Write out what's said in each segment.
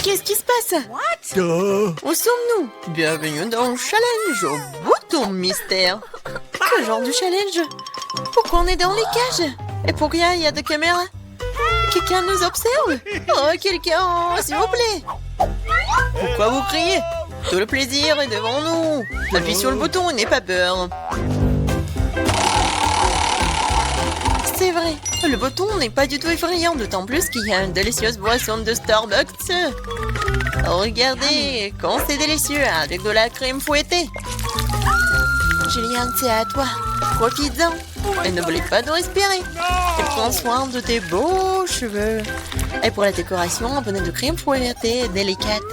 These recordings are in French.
Qu'est-ce qui se passe? Où sommes-nous? Bienvenue dans le challenge au bouton mystère. Quel genre de challenge? Pourquoi on est dans les cages? Et pourquoi il y a des caméras? Quelqu'un nous observe? Oh, quelqu'un, s'il vous plaît. Pourquoi vous criez? Tout le plaisir est devant nous. Appuie sur le bouton et n'aie pas peur. C'est vrai, le bouton n'est pas du tout effrayant, d'autant plus qu'il y a une délicieuse boisson de Starbucks. Regardez, quand c'est délicieux, avec de la crème fouettée. Julian, c'est à toi. Profites-en. Et n'oublie pas de respirer. Et prends soin de tes beaux cheveux. Et pour la décoration, un peu de crème fouettée délicate.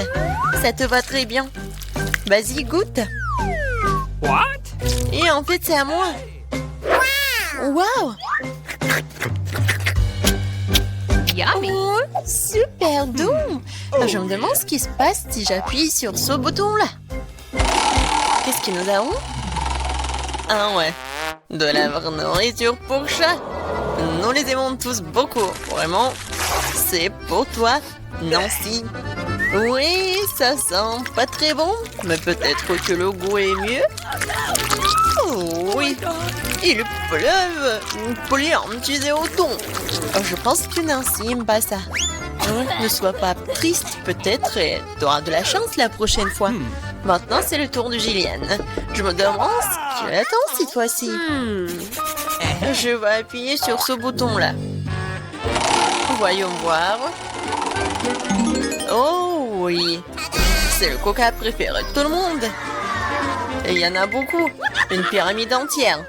Ça te va très bien. Vas-y, goûte. What? Et en fait, c'est à moi. Waouh! Yummy. Oh, super doux. Je me demande ce qui se passe si j'appuie sur ce bouton-là. Qu'est-ce que nous avons? Ah ouais, de la vraie nourriture pour chat. Nous les aimons tous beaucoup. Vraiment, c'est pour toi, Nancy. Oui, ça sent pas très bon, mais peut-être que le goût est mieux. Oh oui, il pleuve. Tu es au ton. Je pense que Nancy n'aime pas ça. Ne sois pas triste, peut-être tu auras de la chance la prochaine fois. Maintenant, c'est le tour de Gillian. Je me demande ce qu'il attend cette fois-ci. Je vais appuyer sur ce bouton-là. Voyons voir. Oh oui, c'est le coca préféré de tout le monde. Et il y en a beaucoup, une pyramide entière.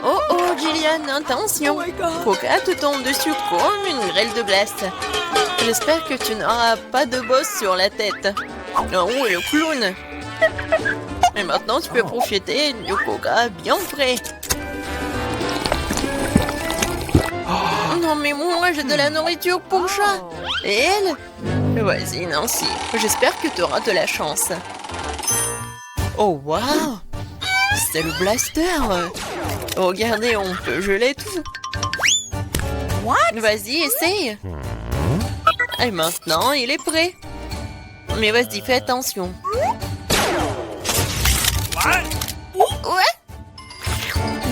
Oh oh, Gillian, attention. Coca te tombe dessus comme une grêle de glace. J'espère que tu n'auras pas de bosse sur la tête. Oh, le clown. Et maintenant, tu peux profiter du coca bien frais. Non, mais moi, j'ai de la nourriture pour chat. Et elle? Vas-y, Nancy. J'espère que tu auras de la chance. Oh, waouh! C'est le blaster. Regardez, on peut geler tout. Vas-y, essaye. Et maintenant, il est prêt. Mais vas-y, fais attention. Ouais?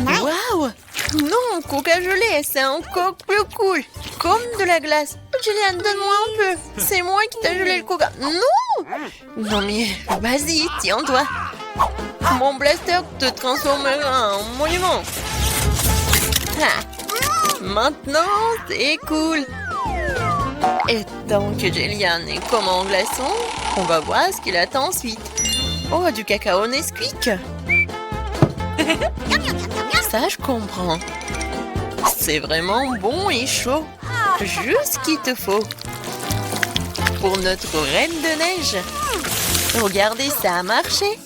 Waouh! Non, coca gelé, c'est encore plus cool. Comme de la glace. Julian, donne-moi un peu. C'est moi qui t'ai gelé le coca. Non! Non mais, vas-y, tiens-toi. Mon blaster te transformera en monument. Ah. Maintenant, c'est cool. Et tant que Julian est comme en glaçon, on va voir ce qu'il attend ensuite. Oh, du cacao Nesquik. Ça, je comprends. C'est vraiment bon et chaud. Juste ce qu'il te faut. Pour notre reine de neige. Regardez, ça a marché.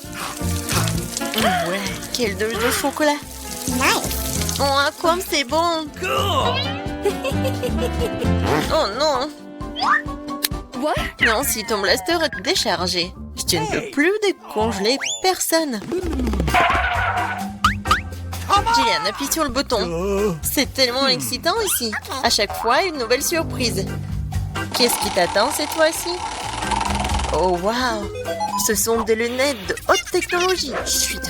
Ouais, quelle dose de chocolat. Oh, comme c'est bon. Oh non. Non, si ton blaster est déchargé, je ne peux plus décongeler personne. Gillian, appuie sur le bouton. C'est tellement excitant ici. À chaque fois, une nouvelle surprise. Qu'est-ce qui t'attend cette fois-ci? Oh, waouh! Ce sont des lunettes de haute technologie. Chut!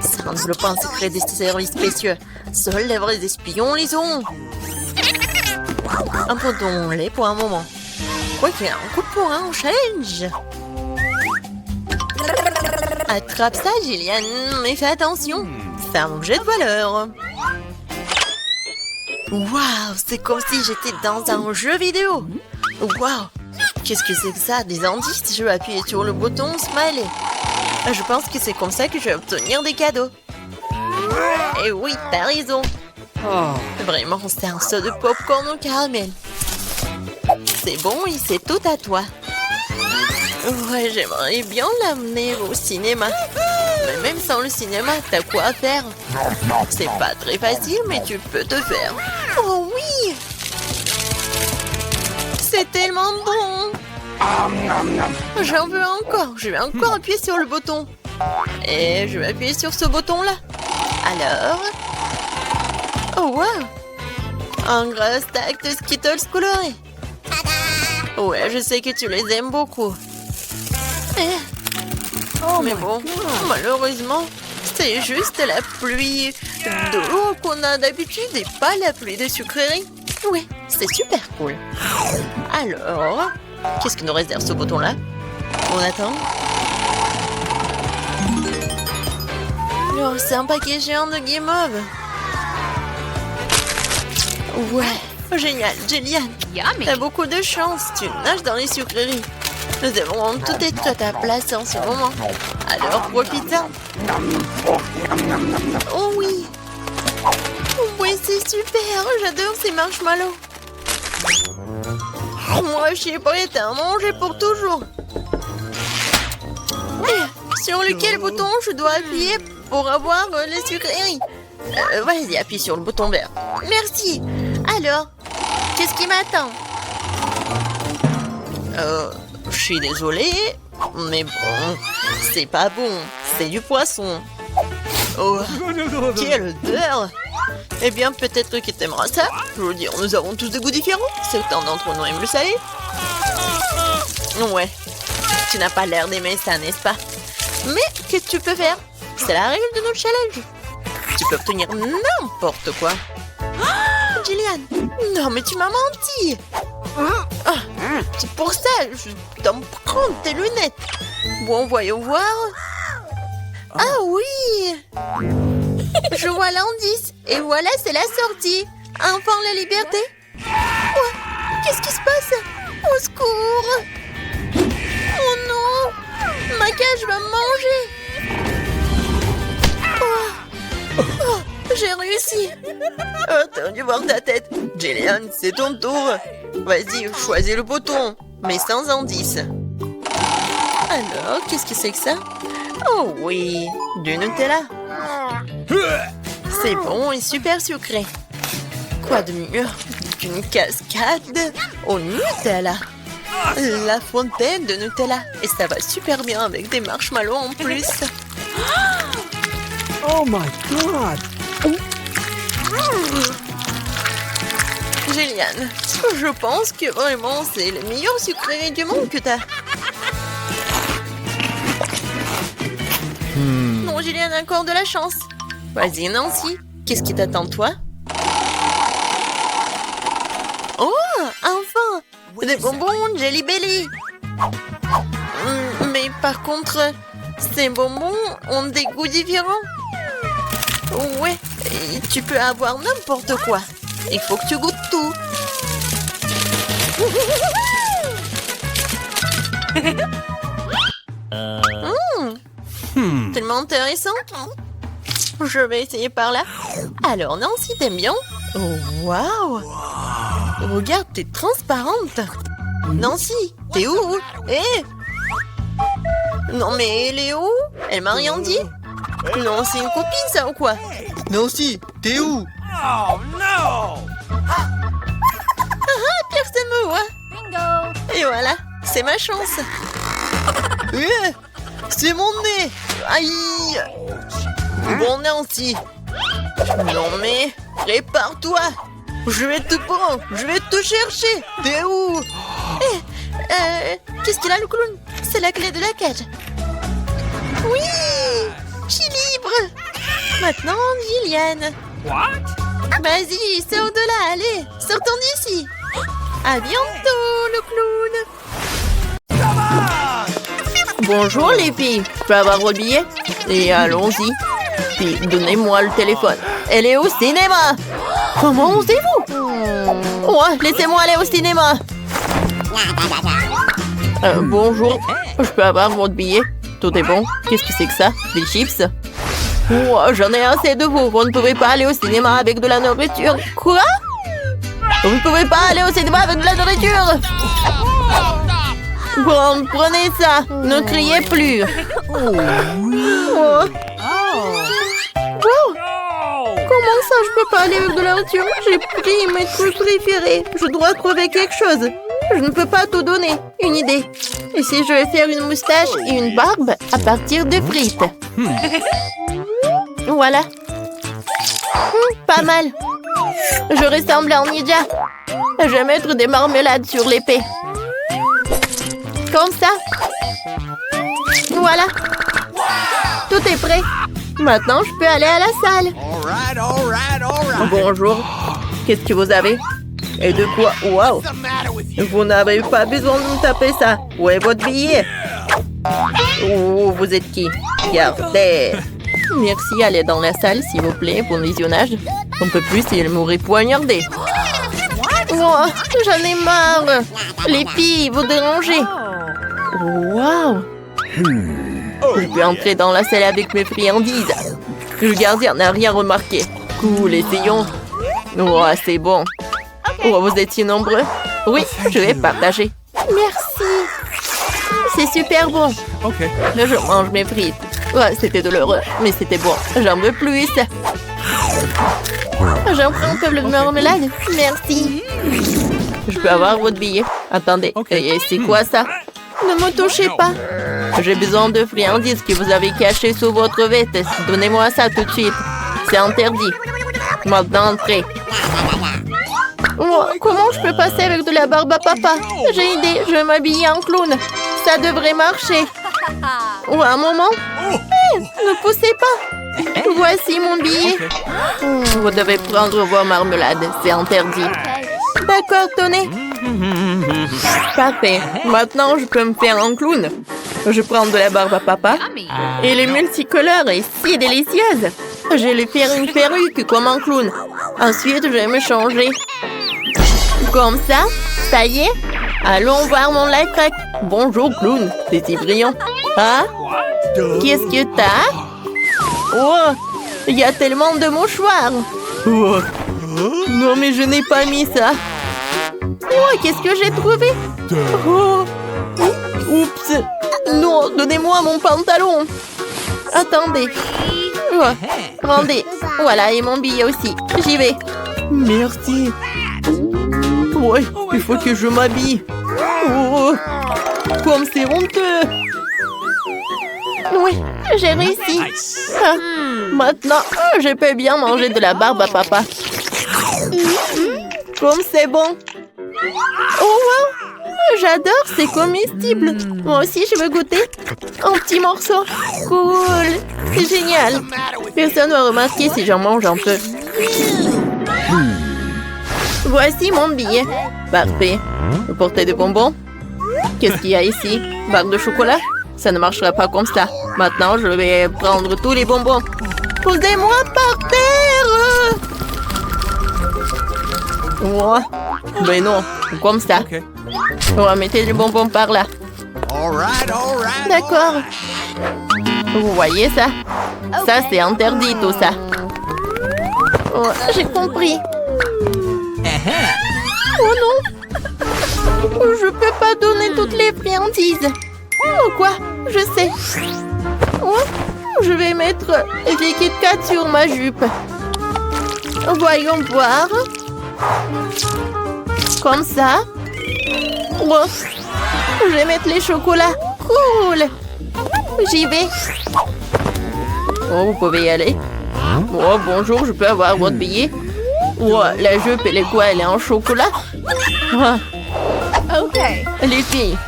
Ça enveloppe un secret des services spéciaux. Seuls les vrais espions les ont. Abandonnons-les pour un moment. Quoique, un coup de poing au challenge. Attrape ça, Gillian, mais fais attention. C'est un objet de valeur. Waouh, c'est comme si j'étais dans un jeu vidéo. Waouh, qu'est-ce que c'est que ça? Des indices? Je vais appuyer sur le bouton Smiley. Je pense que c'est comme ça que je vais obtenir des cadeaux. Et oui, t'as raison. Vraiment, c'est un saut de popcorn au caramel. C'est bon et c'est tout à toi. Ouais, j'aimerais bien l'amener au cinéma. Mais même sans le cinéma, t'as quoi à faire? C'est pas très facile, mais tu peux te faire. Oh oui! C'est tellement bon! J'en veux encore. Je vais encore appuyer sur le bouton. Et je vais appuyer sur ce bouton-là. Alors... Oh wow! Un gros stack de Skittles colorés. Ouais, je sais que tu les aimes beaucoup. Mais bon, malheureusement, c'est juste la pluie d'eau qu'on a d'habitude et pas la pluie de sucreries. Ouais, c'est super cool. Alors, qu'est-ce qui nous réserve ce bouton-là? On attend. Oh, c'est un paquet géant de guimauve. Ouais, génial, Jillian. Yummy. T'as beaucoup de chance, tu nages dans les sucreries. Nous avons tout et tout à ta place en ce moment. Alors profite-en. Oh oui. Oui, c'est super, j'adore ces marshmallows. Moi, je suis prête à en manger pour toujours. Sur lequel bouton je dois appuyer pour avoir les sucreries? Vas-y, appuie sur le bouton vert. Merci. Alors, qu'est-ce qui m'attend? Je suis désolée, mais bon, c'est pas bon. C'est du poisson. Oh, quelle odeur! Eh bien, peut-être que t'aimeras ça. Je veux dire, nous avons tous des goûts différents. Certains d'entre nous aiment le salé. Ouais, tu n'as pas l'air d'aimer ça, n'est-ce pas? Mais qu'est-ce que tu peux faire? C'est la règle de notre challenge. Tu peux obtenir n'importe quoi. Oh, Jillian, non mais tu m'as menti. C'est pour ça, je dois me prendre tes lunettes. Bon, voyons voir. Ah oui. Je vois l'indice. Et voilà, c'est la sortie. Enfin, la liberté. Oh, qu'est-ce qui se passe? Au secours. Oh non. Ma cage va me manger. Oh, j'ai réussi. Oh, t'as dû voir ta tête. Jillian, c'est ton tour. Vas-y, choisis le bouton, mais sans indice. Alors, qu'est-ce que c'est que ça? Oh oui, du Nutella. C'est bon et super sucré. Quoi de mieux qu'une cascade au Nutella? La fontaine de Nutella. Et ça va super bien avec des marshmallows en plus. Oh my god! Jillian, je pense que vraiment c'est le meilleur sucrerie du monde que t'as. Non, Jillian a encore de la chance. Vas-y, Nancy, qu'est-ce qui t'attend, toi? Oh, enfin! Des bonbons Jelly Belly. Mais par contre, ces bonbons ont des goûts différents. Ouais, et tu peux avoir n'importe quoi. Il faut que tu goûtes tout. Tellement intéressant. Je vais essayer par là. Alors, Nancy, t'aimes bien? Oh, waouh! Regarde, t'es transparente. Nancy, t'es où? Non, mais elle est où? Elle m'a rien dit? Non, c'est une copine, ça, ou quoi? Nancy, t'es où? Oh no! Personne me voit. Bingo. Et voilà, c'est ma chance. C'est mon nez. Aïe. Bon, Nancy. Non, mais prépare-toi. Je vais te prendre. Je vais te chercher. T'es où? Qu'est-ce qu'il a, le clown? C'est la clé de la cage. Oui, je suis libre. Maintenant, Jillian. What? Vas-y, sors de là, allez, sortons d'ici. À bientôt, le clown. Bonjour les filles, je peux avoir votre billet? Et allons-y. Puis donnez-moi le téléphone. Elle est au cinéma. Comment osez-vous? Ouais, laissez-moi aller au cinéma. Bonjour, je peux avoir votre billet? Tout est bon. Qu'est-ce que c'est que ça? Des chips? Oh, j'en ai assez de vous. Vous ne pouvez pas aller au cinéma avec de la nourriture. Quoi? Vous ne pouvez pas aller au cinéma avec de la nourriture. Bon, prenez ça. Ne criez plus. Oh. Wow. Comment ça, je peux pas aller avec de la nourriture? J'ai pris mes trucs préférés. Je dois trouver quelque chose. Je ne peux pas tout donner. Une idée. Et si je vais faire une moustache et une barbe à partir de frites? Voilà. Pas mal. Je ressemble à un ninja. Je vais mettre des marmelades sur l'épée. Comme ça. Voilà. Tout est prêt. Maintenant, je peux aller à la salle. All right. Bonjour. Qu'est-ce que vous avez? Et de quoi? Wow. Vous n'avez pas besoin de me taper ça. Où est votre billet? Oh, vous êtes qui? Regardez. Merci, allez dans la salle, s'il vous plaît, pour le visionnage. On peut plus, il m'aurait poignardé. Oh, j'en ai marre. Les filles, vous dérangez. Wow. Je peux entrer dans la salle avec mes friandises. Le gardien n'a rien remarqué. Cool, essayons. Oh, c'est bon. Oh, vous étiez nombreux? Oui, je vais partager. Merci. C'est super bon. Okay. Là, je mange mes frites. Ouais, c'était douloureux, mais c'était bon. J'en veux plus. J'en prends un peu de marmelade. Merci. Je peux avoir votre billet. Attendez, et c'est quoi ça? Ne me touchez pas. J'ai besoin de friandises que vous avez cachées sous votre veste. Donnez-moi ça tout de suite. C'est interdit. Maintenant, entrez. Oh, comment je peux passer avec de la barbe à papa? J'ai une idée, je vais m'habiller en clown. Ça devrait marcher. Oh, un moment. Hey, ne poussez pas. Voici mon billet. Vous devez prendre vos marmelades, c'est interdit. D'accord, tenez. Parfait. Maintenant, je peux me faire un clown. Je prends de la barbe à papa. Et les multicolores est si délicieuse. Je vais lui faire une perruque comme un clown. Ensuite, je vais me changer. Comme ça, ça y est. Allons voir mon life hack. Bonjour, clown. C'est si brillant. Ah? Qu'est-ce que t'as? Oh, il y a tellement de mouchoirs. Oh. Non, mais je n'ai pas mis ça. Oh, qu'est-ce que j'ai trouvé? Oh. Oups. Non, donnez-moi mon pantalon. Attendez. Oh. Rendez. Voilà, et mon billet aussi. J'y vais. Merci. Ouais, il faut que je m'habille. Oh, comme c'est honteux. Oui, j'ai réussi. Ah, maintenant, je peux bien manger de la barbe à papa. Comme c'est bon. Oh, wow. J'adore, c'est comestible. Moi aussi, je veux goûter. Un petit morceau. Cool. C'est génial. Personne ne va remarquer si j'en mange un peu. Voici mon billet. Parfait. Vous portez des bonbons? Qu'est-ce qu'il y a ici? Barre de chocolat? Ça ne marchera pas comme ça. Maintenant, je vais prendre tous les bonbons. Posez-moi par terre! Oh. Mais non, comme ça. On va mettre les bonbons par là. D'accord. Vous voyez ça? Ça, c'est interdit, tout ça. Oh, j'ai compris. Oh non! Je peux pas donner toutes les friandises. Oh quoi? Je sais. Oh, je vais mettre des Kit Kat sur ma jupe. Voyons voir. Comme ça. Oh, je vais mettre les chocolats. Cool. J'y vais. Oh, vous pouvez y aller. Oh, bonjour, je peux avoir votre billet? Oh, la jupe, elle est quoi? Elle est en chocolat? Ah. Ok. Les filles,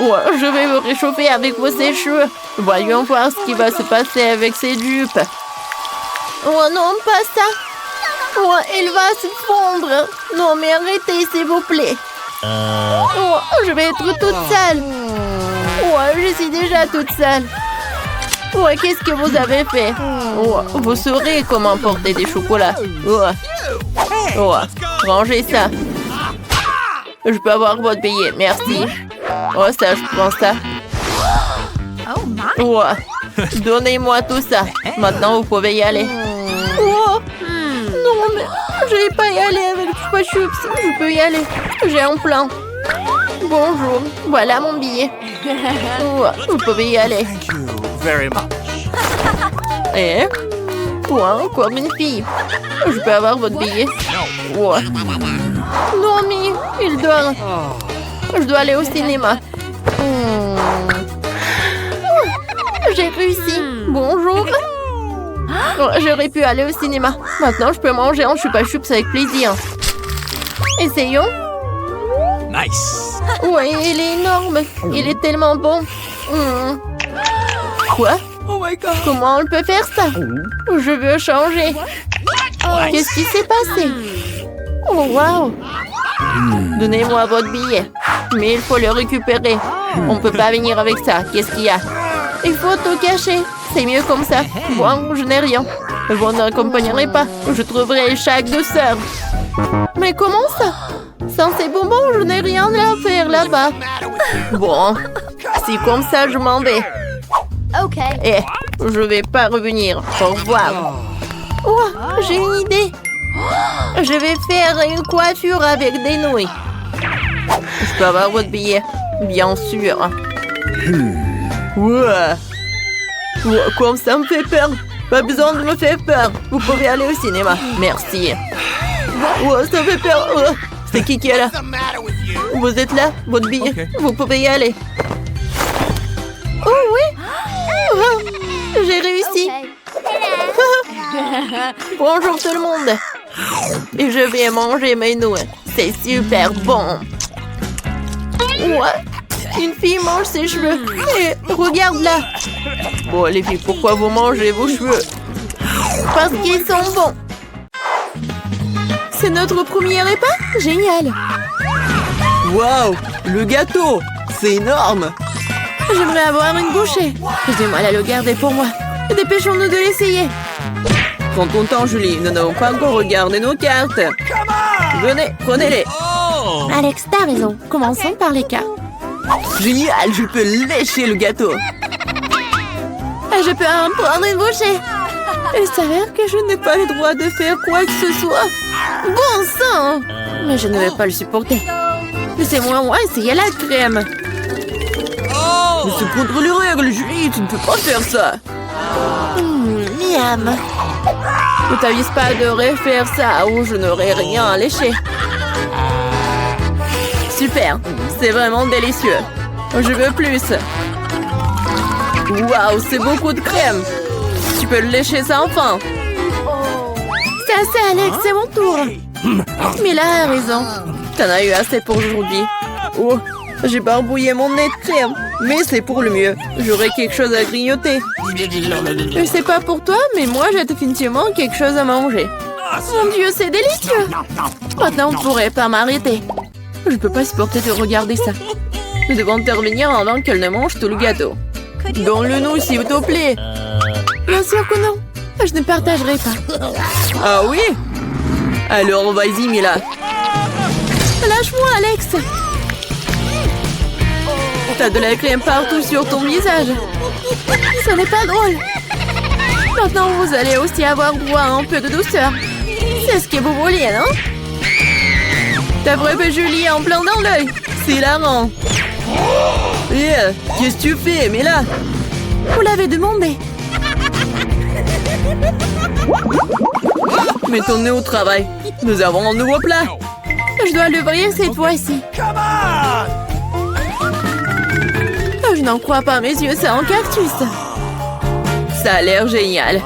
oh, je vais me réchauffer avec vos sèche-cheveux. Voyons voir ce qui va se passer avec ces jupes. Oh non, pas ça. Oh, elle va se fondre. Non, mais arrêtez, s'il vous plaît. Oh, je vais être toute sale. Oh, je suis déjà toute sale. Oh, qu'est-ce que vous avez fait? Oh, vous saurez comment porter des chocolats. Oh, oh, rangez ça. Je peux avoir votre billet, merci. Oh, ça, je prends ça. Oh, donnez-moi tout ça. Maintenant, vous pouvez y aller. Oh, non, mais je vais pas y aller avec Chupa Chups. Je peux y aller. J'ai un plan. Bonjour, voilà mon billet. Oh, vous pouvez y aller. Very much. Eh? Oh, encore une fille. Je peux avoir votre billet? Oh. Non, mais il doit... Je dois aller au cinéma. J'ai réussi. Bonjour. Oh, j'aurais pu aller au cinéma. Maintenant, je peux manger en Chupa Chups avec plaisir. Essayons. Nice. Ouais, il est énorme. Il est tellement bon. Quoi? Oh my god. Comment on peut faire ça? Je veux changer. Qu'est-ce qui s'est passé? Oh, wow. Donnez-moi votre billet. Mais il faut le récupérer. On ne peut pas venir avec ça. Qu'est-ce qu'il y a? Il faut tout cacher. C'est mieux comme ça. Bon, je n'ai rien. Vous ne m'accompagnerez pas. Je trouverai chaque douceur. Mais comment ça? Sans ces bonbons, je n'ai rien à faire là-bas. Bon, si comme ça, je m'en vais. Ok. Eh, je vais pas revenir. Au revoir. Oh, j'ai une idée. Je vais faire une coiffure avec des nouilles. Je peux avoir votre billet? Bien sûr. Ouais. Comme ça me fait peur. Pas besoin de me faire peur. Vous pouvez aller au cinéma. Merci. Ouais, ça me fait peur. Oh, c'est qui est là? What's the matter with you? Vous êtes là? Votre billet? Ok. Vous pouvez y aller. Oh oui. Oh, j'ai réussi. Bonjour tout le monde. Et je vais manger mes nouilles. C'est super bon. Ouais. Une fille mange ses cheveux. Et regarde là. Bon les filles, pourquoi vous mangez vos cheveux? Parce qu'ils sont bons. C'est notre premier repas? Génial. Waouh, le gâteau. C'est énorme. J'aimerais avoir une bouchée. J'ai du mal à le garder pour moi. Dépêchons-nous de l'essayer. Prends ton temps, Julie. Nous n'avons pas encore regardé nos cartes. Venez, prenez-les. Oh. Alex, t'as raison. Commençons par les cartes. Génial, je peux lécher le gâteau. Je peux en prendre une bouchée. Il s'avère que je n'ai pas le droit de faire quoi que ce soit. Bon sang. Mais je ne vais pas le supporter. Laissez-moi essayer la crème. Oh. Mais c'est contre les règles, Julie. Tu ne peux pas faire ça. Miam. Ne t'avise pas de refaire ça ou je n'aurai rien à lécher. Super, c'est vraiment délicieux. Je veux plus. Waouh, c'est beaucoup de crème. Tu peux le lécher sans fin. C'est assez, Alex, c'est mon tour. Mila a raison. T'en as eu assez pour aujourd'hui. Oh, j'ai barbouillé mon nez de crème. Mais c'est pour le mieux. J'aurai quelque chose à grignoter. Je sais pas pour toi, mais moi j'ai définitivement quelque chose à manger. Mon Dieu, c'est délicieux. Maintenant, on pourrait pas m'arrêter. Je peux pas supporter de regarder ça. Nous devons intervenir avant qu'elle ne mange tout le gâteau. Donne-le-nous, s'il te plaît. Bien sûr que non. Je ne partagerai pas. Ah oui? Alors, vas-y, Mila. Lâche-moi, Alex. T'as de la crème partout sur ton visage. Ce n'est pas drôle. Maintenant, vous allez aussi avoir droit à un peu de douceur. C'est ce que vous vouliez, non? T'as frappé Julie en plein dans l'œil. C'est hilarant. Yeah, qu'est-ce que tu fais, Mila? Vous l'avez demandé. Mettons-nous au travail. Nous avons un nouveau plat. Je dois l'ouvrir cette fois-ci. Come on. Je n'en crois pas mes yeux, c'est un cactus. Ça a l'air génial.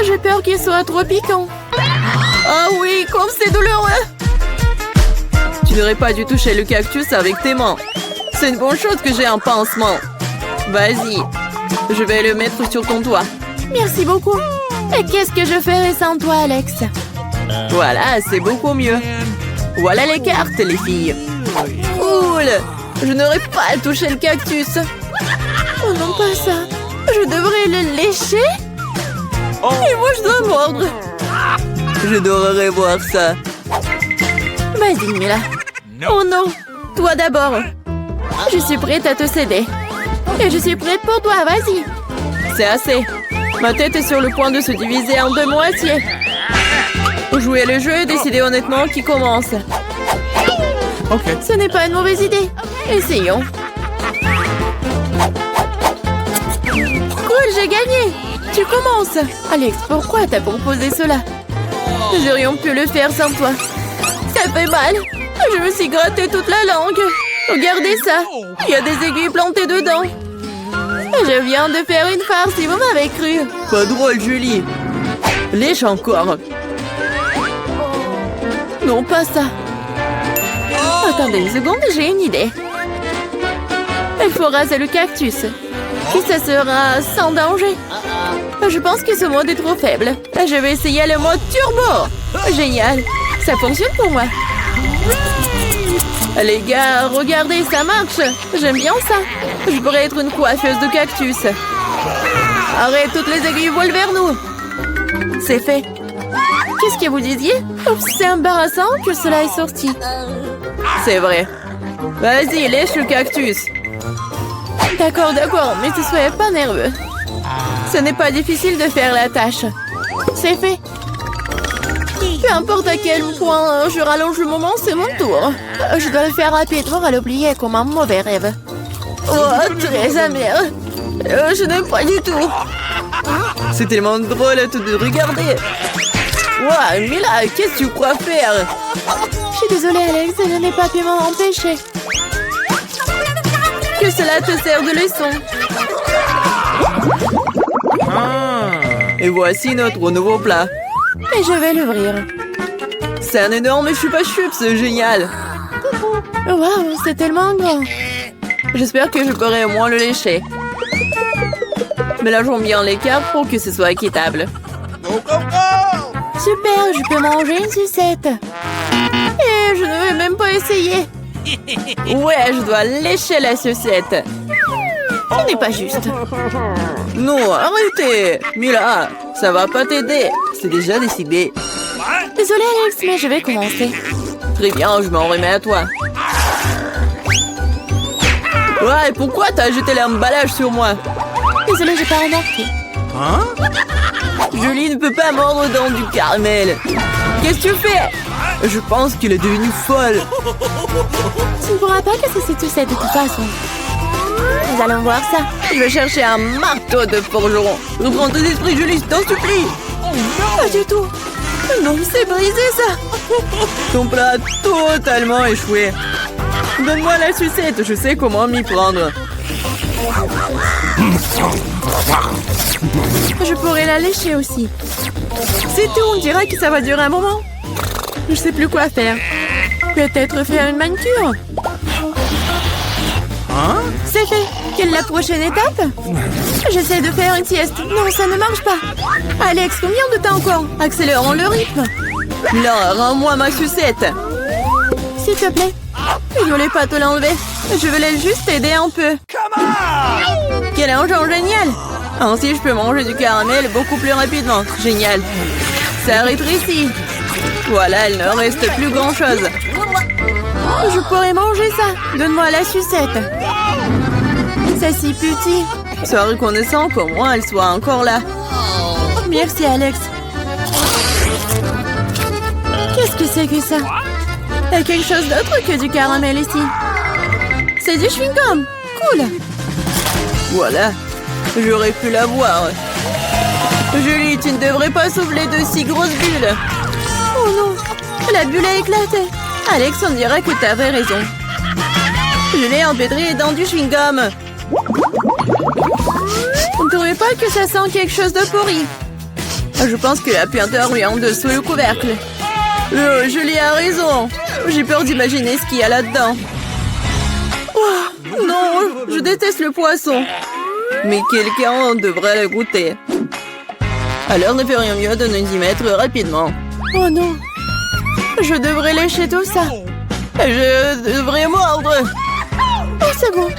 J'ai peur qu'il soit trop piquant. Ah oui, comme c'est douloureux. Tu n'aurais pas dû toucher le cactus avec tes mains. C'est une bonne chose que j'ai un pansement. Vas-y, je vais le mettre sur ton doigt. Merci beaucoup. Et qu'est-ce que je ferais sans toi, Alex? Voilà, c'est beaucoup mieux. Voilà les cartes, les filles. Cool. Je n'aurais pas à toucher le cactus. Oh non, pas ça. Je devrais le lécher? Et moi, je dois mordre. J'adorerais voir ça. Vas-y, Mila. Oh non, toi d'abord. Je suis prête à te céder. Et je suis prête pour toi, vas-y. C'est assez. Ma tête est sur le point de se diviser en deux moitiés. Jouer le jeu et décider honnêtement qui commence. Ok. Ce n'est pas une mauvaise idée. Essayons. Cool, j'ai gagné. Tu commences. Alex, pourquoi t'as proposé cela? Nous aurions pu le faire sans toi. Ça fait mal. Je me suis gratté toute la langue. Regardez ça. Il y a des aiguilles plantées dedans. Je viens de faire une farce si vous m'avez cru. Pas drôle, Julie. Lèche encore. Non, pas ça. Attendez une seconde, j'ai une idée. Il faut raser le cactus. Puis ça sera sans danger. Je pense que ce mode est trop faible. Je vais essayer le mode turbo. Génial. Ça fonctionne pour moi. Les gars, regardez, ça marche. J'aime bien ça. Je pourrais être une coiffeuse de cactus. Arrête, toutes les aiguilles volent vers nous. C'est fait. Qu'est-ce que vous disiez? Oups, c'est embarrassant que cela est sorti. C'est vrai. Vas-y, lèche le cactus. D'accord, mais ne soyez pas nerveux. Ce n'est pas difficile de faire la tâche. C'est fait. Peu importe à quel point je rallonge le moment, c'est mon tour. Je dois le faire rapidement à l'oublier comme un mauvais rêve. Oh, très amer. Je n'aime pas du tout. C'est tellement drôle à tout de regarder. Wow, Mila, qu'est-ce que tu crois faire? Je suis désolée, Alex, je n'ai pas pu m'en empêcher. Que cela te sert de leçon. Et voici notre nouveau plat. Et je vais l'ouvrir. C'est un énorme chupa-chups, c'est génial. Waouh, c'est tellement grand. J'espère que je pourrai au moins le lécher. Mélangeons bien les cartes pour que ce soit équitable. Super, je peux manger une sucette. Et je ne vais même pas essayer. Ouais, je dois lécher la sucette. Ce n'est pas juste. Non, arrêtez. Mila, ça va pas t'aider. C'est déjà décidé. Désolée, Alex, mais je vais commencer. Très bien, je m'en remets à toi. Ouais, pourquoi t'as jeté l'emballage sur moi? Désolée, j'ai pas remarqué. Hein? Julie ne peut pas mordre dans du caramel. Qu'est-ce que tu fais? Je pense qu'il est devenu folle. Tu ne pourras pas casser cette sucette de toute façon. Nous allons voir ça. Je vais chercher un marteau de forgeron. Reprends tes esprits, Julie, je t'en supplie. Pas du tout. Non, c'est brisé ça. Ton plat a totalement échoué. Donne-moi la sucette, je sais comment m'y prendre. Je pourrais la lécher aussi. C'est tout, on dirait que ça va durer un moment. Je sais plus quoi faire. Peut-être faire une manucure. Hein? C'est fait. Quelle est la prochaine étape? J'essaie de faire une sieste. Non, ça ne marche pas. Alex, combien de temps encore? Accélérons le rythme. Là, rends-moi ma sucette. S'il te plaît. Je voulais pas te l'enlever. Je voulais juste t'aider un peu. Quel engin génial! Ainsi, je peux manger du caramel beaucoup plus rapidement. Génial. Ça rétrécit. Voilà, il ne reste plus grand-chose. Je pourrais manger ça. Donne-moi la sucette. C'est si petit. Sois reconnaissant qu'au moins elle soit encore là. Merci, Alex. Qu'est-ce que c'est que ça? Il y a quelque chose d'autre que du caramel ici. C'est du chewing-gum. Cool. Voilà. J'aurais pu l'avoir. Julie, tu ne devrais pas souffler de si grosses bulles. Oh non. La bulle a éclaté. Alex, on dirait que tu avais raison. Je l'ai empêtré dans du chewing-gum. On ne trouvait pas que ça sent quelque chose de pourri. Je pense que la puanteur vient en dessous le couvercle. Julie a raison. J'ai peur d'imaginer ce qu'il y a là-dedans. Oh, non, je déteste le poisson. Mais quelqu'un devrait le goûter. Alors ne fait rien mieux de nous y mettre rapidement. Oh non. Je devrais lécher tout ça. Je devrais mordre. Oh, c'est bon.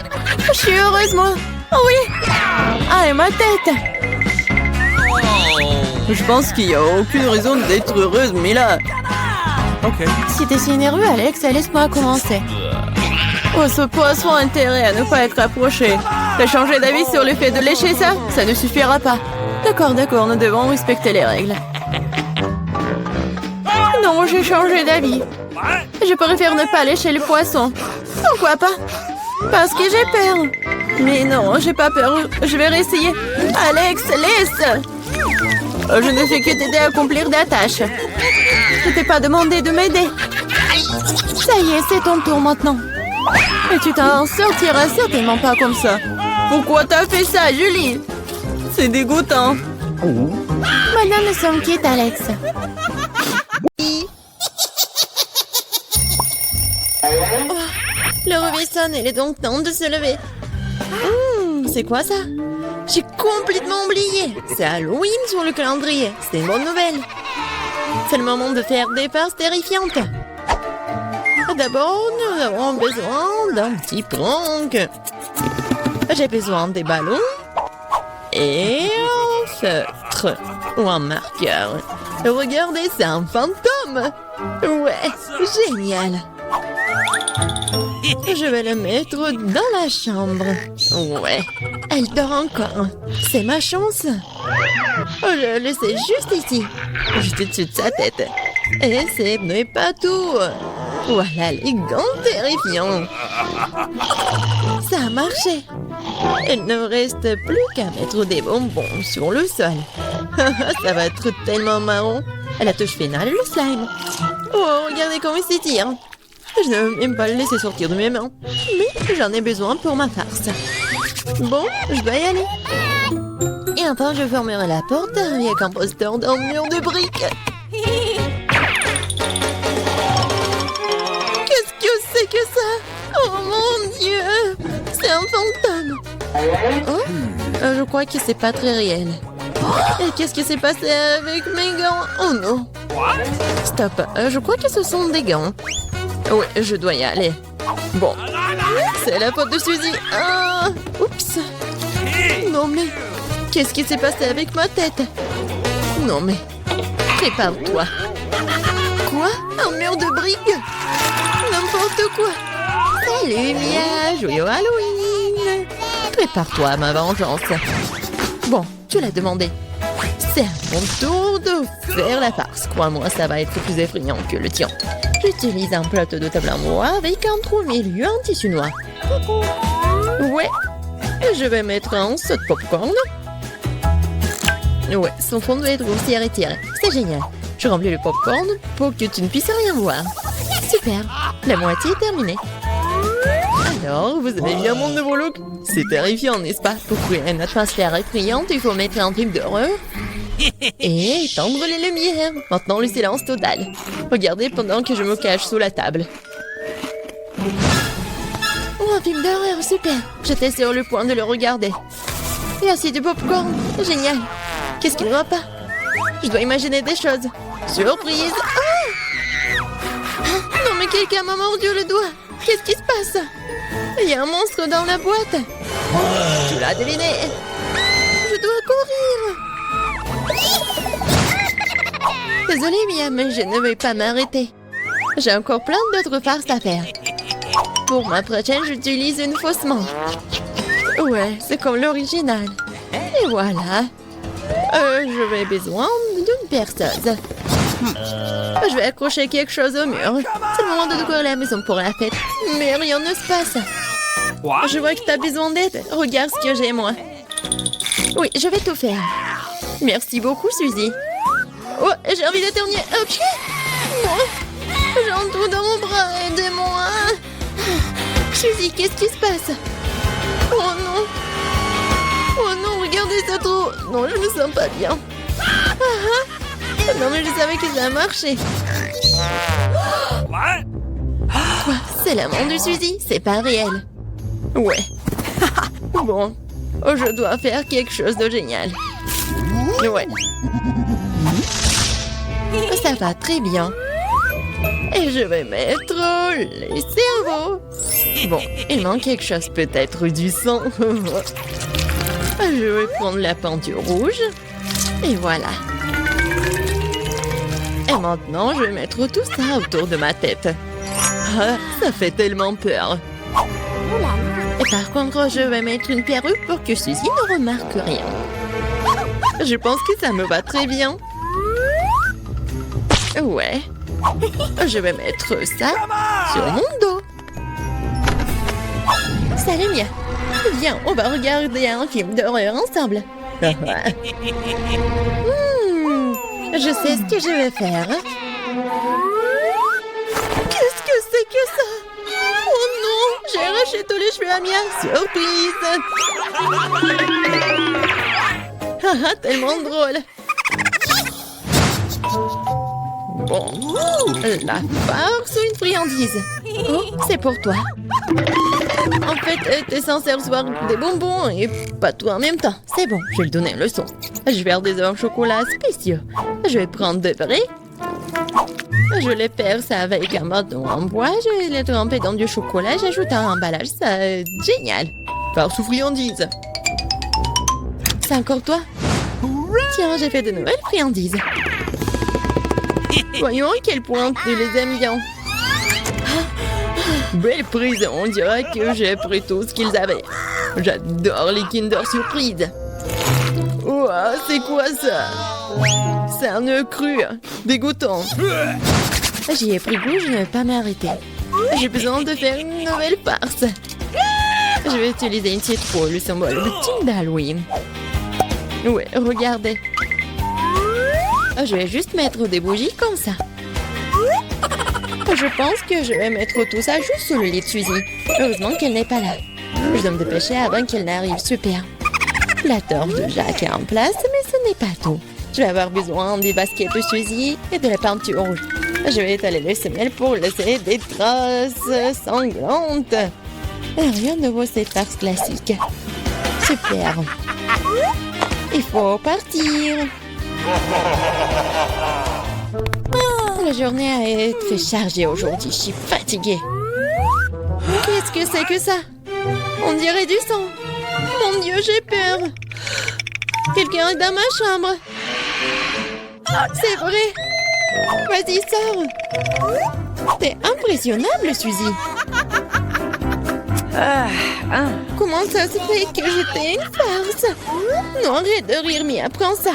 Je suis heureuse, moi. Oh oui. Ah, et ma tête. Je pense qu'il n'y a aucune raison d'être heureuse, mais là... Ok. Si t'es si nerveux, Alex, laisse-moi commencer. Oh, ce poisson a intérêt à ne pas être approché. T'as changé d'avis sur le fait de lécher ça? Ça ne suffira pas. D'accord, nous devons respecter les règles. Non, j'ai changé d'avis. Je préfère ne pas lécher le poisson. Pourquoi pas? Parce que j'ai peur. Mais non, j'ai pas peur. Je vais réessayer. Alex, laisse! Je ne fais que t'aider à accomplir des tâches. Je t'ai pas demandé de m'aider. Ça y est, c'est ton tour maintenant. Et tu t'en sortiras certainement pas comme ça. Pourquoi t'as fait ça, Julie? C'est dégoûtant. Maintenant, nous sommes quittes, Alex. sonne, il est donc temps de se lever. C'est quoi ça? J'ai complètement oublié. C'est Halloween sur le calendrier. C'est une bonne nouvelle. C'est le moment de faire des farces terrifiantes. D'abord, nous avons besoin d'un petit prank. J'ai besoin des ballons et un feutre ou un marqueur. Regardez, c'est un fantôme. Ouais, génial. Je vais le mettre dans la chambre. Ouais, elle dort encore. C'est ma chance. Je vais le laisser juste ici, juste au-dessus de sa tête. Et ce n'est pas tout. Voilà les gants terrifiants. Ça a marché. Il ne reste plus qu'à mettre des bonbons sur le sol. Ça va être tellement marrant. À la touche finale, le slime. Oh, regardez comment il s'étire. Je ne veux même pas le laisser sortir de mes mains. Mais j'en ai besoin pour ma farce. Bon, je dois y aller. Et enfin, je fermerai la porte avec un poster d'un mur de briques. Qu'est-ce que c'est que ça? Oh mon Dieu! C'est un fantôme. Oh? Je crois que c'est pas très réel. Et qu'est-ce qui s'est passé avec mes gants? Oh non! Stop, je crois que ce sont des gants. Oui, je dois y aller. Bon, c'est la faute de Suzy. Ah, oups. Non mais, qu'est-ce qui s'est passé avec ma tête? Non mais, prépare-toi. Quoi? Un mur de briques? N'importe quoi. Salut Mia, joyeux Halloween. Prépare-toi à ma vengeance. Bon, tu l'as demandé. C'est à mon tour de faire la farce. Crois-moi, ça va être plus effrayant que le tien. J'utilise un plateau de table en bois avec un trou au milieu en tissu noir. Ouais, je vais mettre un saut de popcorn. Ouais, son fond doit être grossier et tiré. C'est génial. Je remplis le popcorn pour que tu ne puisses rien voir. Super, la moitié est terminée. Alors, vous avez bien mon nouveau look? C'est terrifiant, n'est-ce pas? Pour créer une atmosphère effrayante, il faut mettre un film d'horreur et éteindre les lumières. Maintenant, le silence total. Regardez pendant que je me cache sous la table. Oh, un film d'horreur, super. J'étais sur le point de le regarder. Et aussi du popcorn, génial. Qu'est-ce qu'il ne va pas? Je dois imaginer des choses. Surprise! Ah! Non mais quelqu'un m'a mordu le doigt. Qu'est-ce qui se passe? Il y a un monstre dans la boîte. Tu l'as deviné. Je dois courir. Désolée Mia, mais je ne vais pas m'arrêter. J'ai encore plein d'autres farces à faire. Pour ma prochaine, j'utilise une fausse main. Ouais, c'est comme l'original. Et voilà. Je vais besoin d'une perceuse. Je vais accrocher quelque chose au mur. C'est le moment de décorer la maison pour la fête. Mais rien ne se passe. Je vois que tu as besoin d'aide. Regarde ce que j'ai, moi. Oui, je vais tout faire. Merci beaucoup, Suzy. Oh, j'ai envie d'éternuer. Ok. J'ai un trou dans mon bras. Aidez-moi. Suzy, qu'est-ce qui se passe? Oh non. Oh non, regardez ce trou. Non, je me sens pas bien. Non, mais je savais que ça a marché. Quoi? C'est la main de Suzy? C'est pas réel. Ouais. Bon. Oh, je dois faire quelque chose de génial. Ouais. Ça va très bien. Et je vais mettre les cerveaux. Bon, il manque quelque chose, peut-être du sang. Je vais prendre la peinture rouge. Et voilà. Et maintenant, je vais mettre tout ça autour de ma tête. Ah, ça fait tellement peur. Et par contre, je vais mettre une perruque pour que Suzy ne remarque rien. Je pense que ça me va très bien. Ouais. Je vais mettre ça sur mon dos. Salut Mia. Viens, on va regarder un film d'horreur ensemble. Je sais ce que je vais faire. Qu'est-ce que c'est que ça? Oh non, j'ai arraché tous les cheveux à Mia. Surprise. Tellement drôle. Bon, la farce ou une friandise? Oh, c'est pour toi. En fait, t'es censé recevoir des bonbons et pas tout en même temps. C'est bon, je vais lui donner une leçon. Je vais faire des œufs au chocolat spéciaux. Je vais prendre deux vrais. Je les perce avec un bâton en bois. Je vais les tremper dans du chocolat. J'ajoute un emballage. Ça, génial. Farce ou friandises. C'est encore toi? Tiens, j'ai fait de nouvelles friandises. Voyons à quel point tu les aimes bien. Belle prison, on dirait que j'ai pris tout ce qu'ils avaient. J'adore les Kinder Surprise. Ouah, c'est quoi ça? C'est un œuf cru, dégoûtant. J'y ai pris goût, je ne vais pas m'arrêter. J'ai besoin de faire une nouvelle farce. Je vais utiliser une citrouille, le symbole de team d'Halloween. Ouais, regardez. Je vais juste mettre des bougies comme ça. Je pense que je vais mettre tout ça juste sur le lit de Suzy. Heureusement qu'elle n'est pas là. Je dois me dépêcher avant qu'elle n'arrive. Super. La torche de Jacques est en place, mais ce n'est pas tout. Je vais avoir besoin des baskets de Suzy et de la peinture rouge. Je vais étaler les semelles pour laisser des traces sanglantes. Rien de nouveau, c'est farce classique. Super. Il faut partir. La journée a été chargée aujourd'hui. Je suis fatiguée. Qu'est-ce que c'est que ça? On dirait du sang. Mon Dieu, j'ai peur. Quelqu'un est dans ma chambre. C'est vrai. Vas-y, sors. T'es impressionnable, Suzy. Comment ça se fait que j'étais une farce? Non, arrête de rire, Mia, prends ça.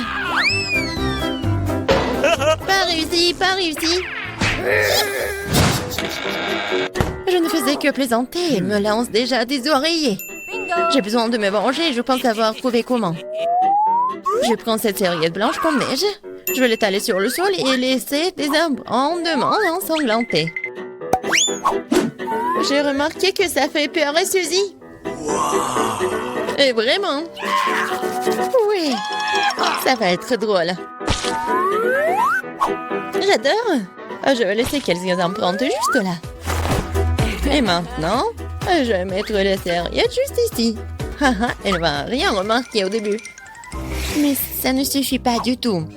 Pas réussi, pas réussi. Je ne faisais que plaisanter. Elle me lance déjà des oreillers. J'ai besoin de me venger, je pense avoir trouvé comment. Je prends cette serviette blanche comme neige. Je vais l'étaler sur le sol et laisser des abondements ensanglantés. J'ai remarqué que ça fait peur à Suzy. Et vraiment. Oui, ça va être drôle. J'adore. Je vais laisser quelques empreintes juste là. Et maintenant, je vais mettre la serviette juste ici. Elle va rien remarquer au début. Mais ça ne suffit pas du tout.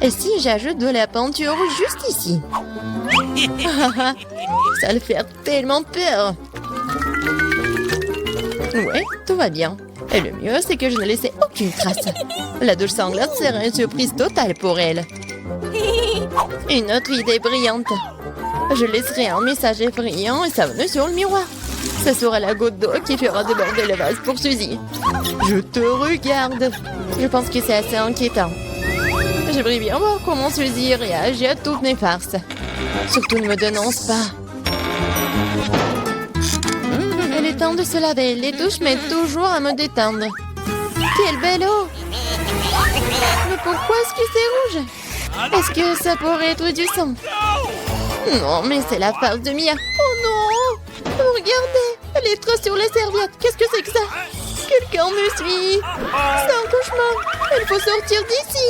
Et si j'ajoute de la peinture juste ici? Ça va le faire tellement peur. Ouais, tout va bien. Et le mieux, c'est que je ne laissais aucune trace. La douche sanglante serait une surprise totale pour elle. Une autre idée brillante. Je laisserai un message effrayant et savonneux sur le miroir. Ce sera la goutte d'eau qui fera déborder le vase pour Suzy. Je te regarde. Je pense que c'est assez inquiétant. J'aimerais bien voir comment Suzy réagit à toutes mes farces. Surtout ne me dénonce pas. Il est temps de se laver. Les douches m'aident toujours à me détendre. Quelle belle eau! Mais pourquoi est-ce que c'est rouge? Est-ce que ça pourrait être du sang? Non, mais c'est la farce de Mia. Oh non! Regardez! Les traces sur la serviette. Qu'est-ce que c'est que ça? Quelqu'un me suit. C'est un cauchemar. Il faut sortir d'ici.